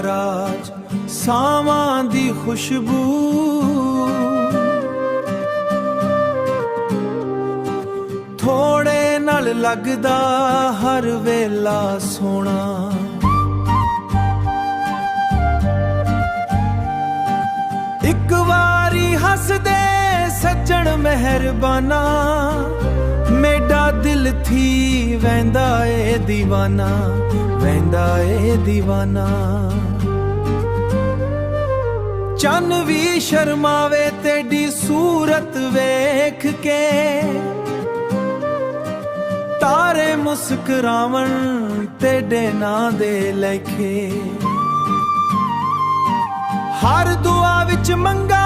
ਰਾਜ ਸਾਵਾਂ ਦੀ ਖੁਸ਼ਬੂ ਥੋੜੇ ਨਾਲ ਲੱਗਦਾ ਹਰ ਵੇਲਾ ਸੋਹਣਾ ਇੱਕ ਵਾਰੀ ਹੱਸਦੇ ਸੱਜਣ ਮਿਹਰਬਾਨਾ ਮੇਰਾ ਦਿਲ ਥੀ ਵਹਿੰਦਾ ਏ ਦੀਵਾਨਾ ਵਹਿੰਦਾ ਏ ਦੀਵਾਨਾ ਚੰਨ ਵੀ ਸ਼ਰਮਾਵੇ ਤੇਰੀ ਸੂਰਤ ਵੇਖ ਕੇ ਤਾਰੇ ਮੁਸਕਰਾਵਣ ਤੇਰੇ ਨਾਂ ਦੇ ਲੇਖੇ ਹਰ ਦੁਆ ਵਿੱਚ ਮੰਗਾ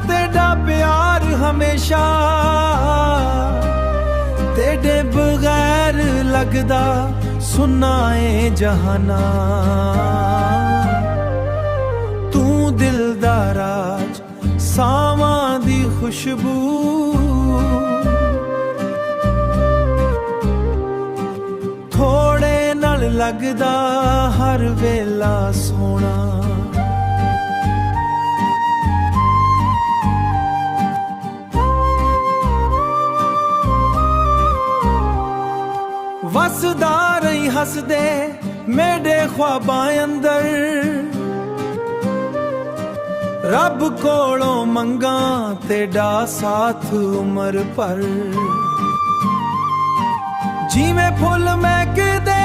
ਤੇਰਾ ਪਿਆਰ ਹਮੇਸ਼ਾ ਤੇਰੇ ਬਗੈਰ ਲੱਗਦਾ ਸੁੰਨਾ ਏ ਜਹਾਨਾ ਤੂੰ ਦਿਲ ਦਾ ਰਾਜ ਸਾਵਾਂ ਦੀ ਖੁਸ਼ਬੂ ਥੋੜੇ ਨਾਲ ਲੱਗਦਾ ਹਰ ਵੇਲਾ ਸੋਹਣਾ ਵਸਦਾ ਰਹੀ ਹੱਸਦੇ ਮੇਰੇ ख्वाबां ਅੰਦਰ ਰੱਬ ਕੋਲੋਂ ਮੰਗਾਂ ਤੇਰਾ ਸਾਥ ਉਮਰ ਭਰ ਜਿਵੇਂ ਫੁੱਲ ਮਹਿਕਦੇ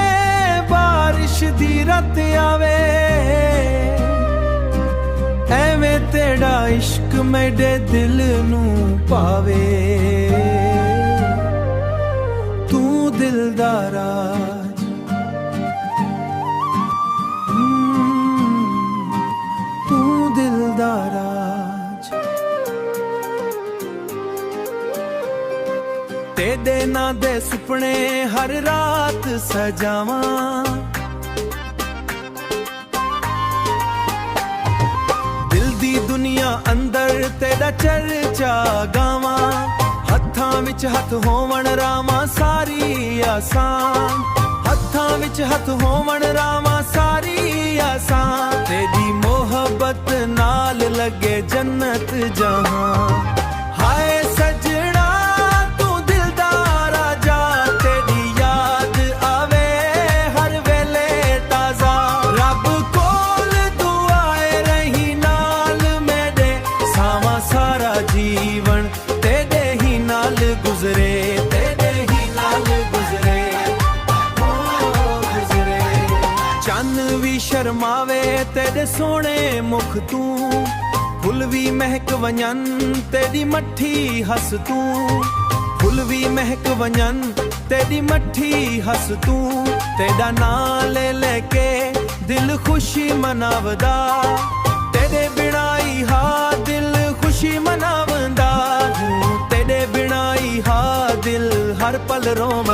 ਬਾਰਿਸ਼ ਦੀ ਰਤ ਆਵੇ ਐਵੇਂ ਤੇਰਾ ਇਸ਼ਕ ਮੇਰੇ ਦਿਲ ਨੂੰ ਪਾਵੇ ਤੂੰ ਦਿਲ ਦਾ ਰਾਜ ਤੂੰ ਦਿਲ ਦਾ ਰਾਜ ਤੇਰੇ ਨਾਂ ਦੇ ਸੁਪਨੇ ਹਰ ਰਾਤ ਸਜਾਵਾਂ ਦਿਲ ਦੀ ਦੁਨੀਆ ਅੰਦਰ ਤੇਰਾ ਚਰਚਾ ਗਾਵਾਂ ਹੱਥਾਂ ਵਿੱਚ ਹੱਥ ਹੋਵਣ ਰਾਵਾਂ ਸਾਰੀ ਆਸਾਂ ਹੱਥਾਂ ਵਿੱਚ ਹੱਥ ਹੋਵਣ ਰਾਵਾਂ ਸਾਰੀ ਆਸਾਂ ਤੇਰੀ ਮੁਹੱਬਤ ਨਾਲ ਲੱਗੇ ਜੰਨਤ ਜਹਾਂ ਹਾਏ ਸਜਣਾ ਤੂੰ ਦਿਲ ਦਾ ਰਾਜਾ ਤੇਰੀ ਯਾਦ ਆਵੇ ਹਰ ਵੇਲੇ ਤਾਜ਼ਾ ਰੱਬ ਕੋਲ ਦੁਆਏ ਰਹੀ ਨਾਲ ਮੇਰੇ ਸਾਵਾਂ ਸਾਰਾ ਜੀਵਨ ਤੇਰੇ ਹੀ ਨਾਲ ਗੁਜ਼ਰੇ ਤੇਰੇ ਹੀ ਨਾਲ ਗੁਜ਼ਰੇ ਗੁਜ਼ਰੇ ਚੰਨ ਵੀ ਸ਼ਰਮਾਵੇ ਤੇਰੇ ਸੋਹਣੇ ਮੁਖ ਤੂੰ ਫੁੱਲ ਵੀ ਮਹਿਕ ਵੰਜਨ ਤੇਰੀ ਮੱਠੀ ਹੱਸ ਤੂੰ ਫੁੱਲ ਵੀ ਮਹਿਕ ਵੰਜਨ ਤੇਰੀ ਮੱਠੀ ਹੱਸ ਤੂੰ ਤੇਰਾ ਨਾਂ ਲੈ ਲੈ ਕੇ ਦਿਲ ਖੁਸ਼ੀ ਮਨਾਵਦਾ ਤੇਰੇ ਬਿਨਾਂ ਹੀ ਹਾ ਦਿਲ ਖੁਸ਼ੀ ਮਨਾਵਦਾ ਤੇਰੇ ਬਿਨਾਂ ਹੀ ਹਾ ਦਿਲ ਹਰ ਪਲ ਰੋਵ